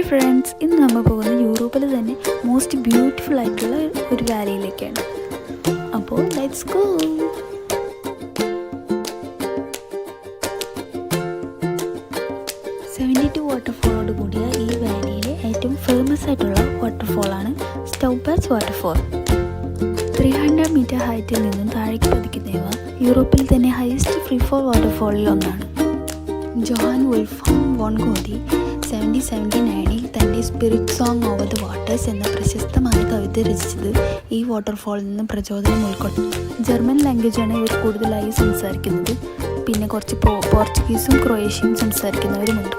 Hi friends, ഇന്ന് നമ്മൾ പോകുന്നത് യൂറോപ്പിൽ തന്നെ മോസ്റ്റ് ബ്യൂട്ടിഫുൾ ആയിട്ടുള്ള ഒരു വാലിയിലേക്കാണ്. അപ്പോൾ ലെറ്റ്സ് ഗോ. 72 വാട്ടർഫോളോട് കൂടിയ ഈ വാലിയിലെ ഏറ്റവും ഫേമസ് ആയിട്ടുള്ള വാട്ടർഫോളാണ് സ്റ്റൗബാച്ച് വാട്ടർഫോൾ. 300 മീറ്റർ ഹൈറ്റിൽ നിന്നും താഴേക്ക് പതിക്കുന്നവ യൂറോപ്പിൽ തന്നെ ഹയസ്റ്റ് ഫ്രീ ഫോൾ വാട്ടർഫോളിൽ ഒന്നാണ്. ജോഹാൻ വോൾഫ്ഗാങ് വോൺ ഗോതി 1779 തൻ്റെ spirit song over the waters എന്ന പ്രശസ്തമായ കവിത രചിച്ചത് ഈ വാട്ടർഫോളിൽ നിന്ന് പ്രചോദനം ഉൾക്കൊണ്ടു. ജർമ്മൻ ലാംഗ്വേജാണ് ഇവർ കൂടുതലായി സംസാരിക്കുന്നത്. പിന്നെ കുറച്ച് പോർച്ചുഗീസും ക്രൊയേഷ്യയും സംസാരിക്കുന്നവരുമുണ്ട്.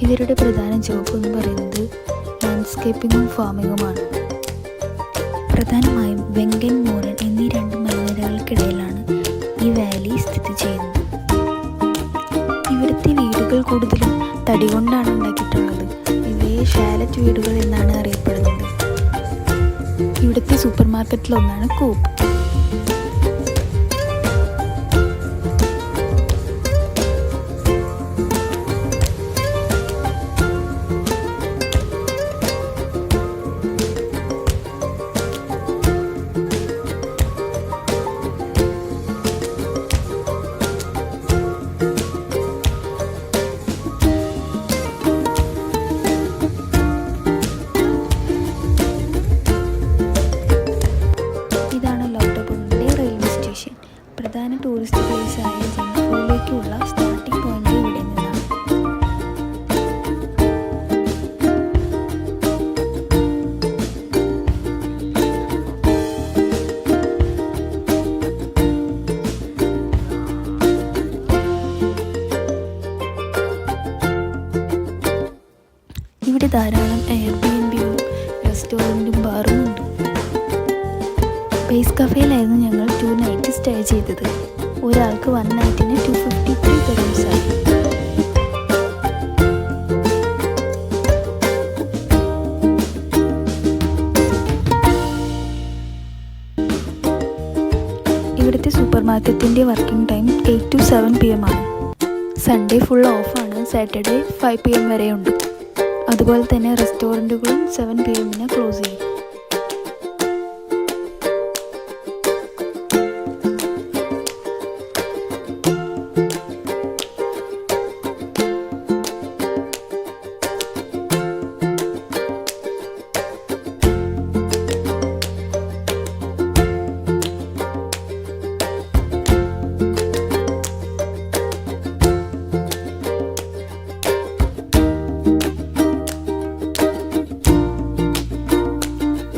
ഇവരുടെ പ്രധാന ജോബ് എന്ന് പറയുന്നത് ലാൻഡ്സ്കേപ്പിങ്ങും ഫാമിങ്ങുമാണ്. പ്രധാനമായും വെങ്കൻ മോറൻ എന്നീ രണ്ട് മലനിരകൾക്കിടയിലാണ് ഈ വാലി സ്ഥിതി ചെയ്യുന്നത്. ഇവിടുത്തെ വീടുകൾ കൂടുതലും തടി കൊണ്ടാണ് ഉണ്ടാക്കിയിട്ടുള്ളത്. ഇവയെ ഷാലറ്റ് വീടുകൾ എന്നാണ് അറിയപ്പെടുന്നത്. ഇവിടുത്തെ സൂപ്പർ മാർക്കറ്റിലൊന്നാണ് കൂപ്പ്. പ്രധാന ടൂറിസ്റ്റ് പ്ലേസായ ജംഗ്ഫോയിലേക്കുള്ള സ്റ്റാർട്ടിംഗ് പോയിന്റ് ഇവിടെ നിന്നാണ്. ഇവിടെ ധാരാളം എയർബിഎൻബിയും റെസ്റ്റോറൻറ്റും ബാറും ഉണ്ട്. ബേസ് കഫേയിലായിരുന്നു ഞങ്ങൾ 2 നൈറ്റ് സ്റ്റേ ചെയ്തത്. ഒരാൾക്ക് 1 നൈറ്റിന് 253 dirhams ആയി. ഇവിടുത്തെ സൂപ്പർ മാർക്കറ്റിൻ്റെ വർക്കിംഗ് ടൈം 8 to 7 PM ആണ്. സൺഡേ ഫുൾ ഓഫാണ്. സാറ്റർഡേ 5 PM വരെയുണ്ട്. അതുപോലെ തന്നെ റെസ്റ്റോറൻറ്റുകളും 7 PM ക്ലോസ് ചെയ്യും.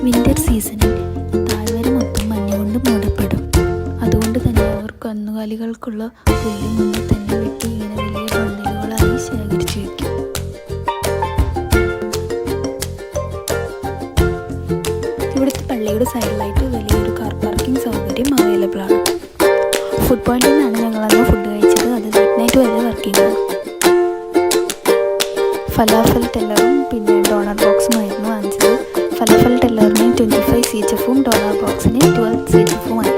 വിൻ്റർ സീസണിൽ താഴ്വര മൊത്തം മഞ്ഞുകൊണ്ട് മൂടപ്പെടും. അതുകൊണ്ട് തന്നെ അവർ കന്നുകാലികൾക്കുള്ള പുല്ല് മുന്നിൽ തന്നെ വെട്ടി ഇങ്ങനെ വലിയ ബണ്ടിലുകളായി ശേഖരിച്ചു വയ്ക്കും. ഇവിടുത്തെ പള്ളിയുടെ സൈഡിലായിട്ട് വലിയൊരു കാർ പാർക്കിംഗ് സൗകര്യം അവൈലബിൾ ആണ്. ഫുഡ് പോയിന്റിൽ നിന്നാണ് ഞങ്ങളന്ന് ഫുഡ് കഴിച്ചത്. അത് ലേറ്റ് നൈറ്റ് വരെ വർക്കിംഗ് ആണ്. ഫലാഫൽ ടെല്ലറും പിന്നെ ഡോണർ ബോക്സുമായിരുന്നു വാങ്ങിച്ചത്. ഫലഫൽ ടെല്ലറിന് 25 CHF-ഉം ഡോണർ ബോക്സിന് 12 CHF-ഉമായി.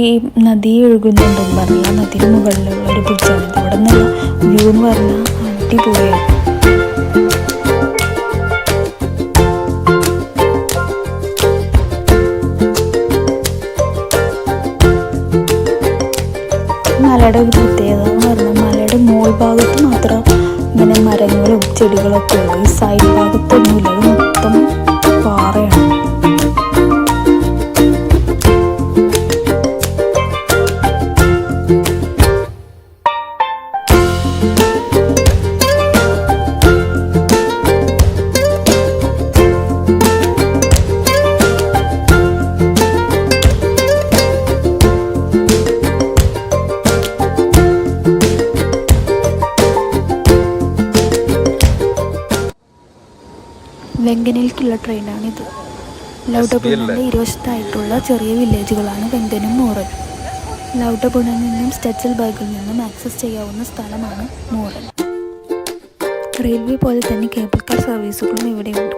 ഈ നദി ഒഴുകുന്നുണ്ടെന്ന് പറഞ്ഞാൽ നദിയുടെ മുകളിലുള്ള ഒരു ബ്രിഡ്ജാണ്. ഇവിടെ നിന്നുള്ള വ്യൂ എന്ന് പറഞ്ഞാൽ അടിപൊളിയാണ്. മലയുടെ ഒരു പ്രത്യേകത എന്ന് പറഞ്ഞാൽ മലയുടെ മോൾ ഭാഗത്ത് മാത്രം ഇങ്ങനെ മരങ്ങളും ചെടികളൊക്കെ ഉള്ളു. ഈ സൈഡ് ഭാഗത്തൊന്നുമില്ല. അത് മൊത്തം പാറയാണ്. വെങ്കനിലേക്കുള്ള ട്രെയിനാണിത്. ലൗഡപുണിൻ്റെ ഇരുവശത്തായിട്ടുള്ള ചെറിയ വില്ലേജുകളാണ് വെങ്കനും മൂറലും. ലൗഡപുണിൽ നിന്നും സ്റ്റെച്ചൽബർഗിൽ നിന്നും ആക്സസ് ചെയ്യാവുന്ന സ്ഥലമാണ് മൂറൽ. റെയിൽവേ പോലെ തന്നെ കേബിൾ കാർ സർവീസുകളും ഇവിടെയുണ്ട്.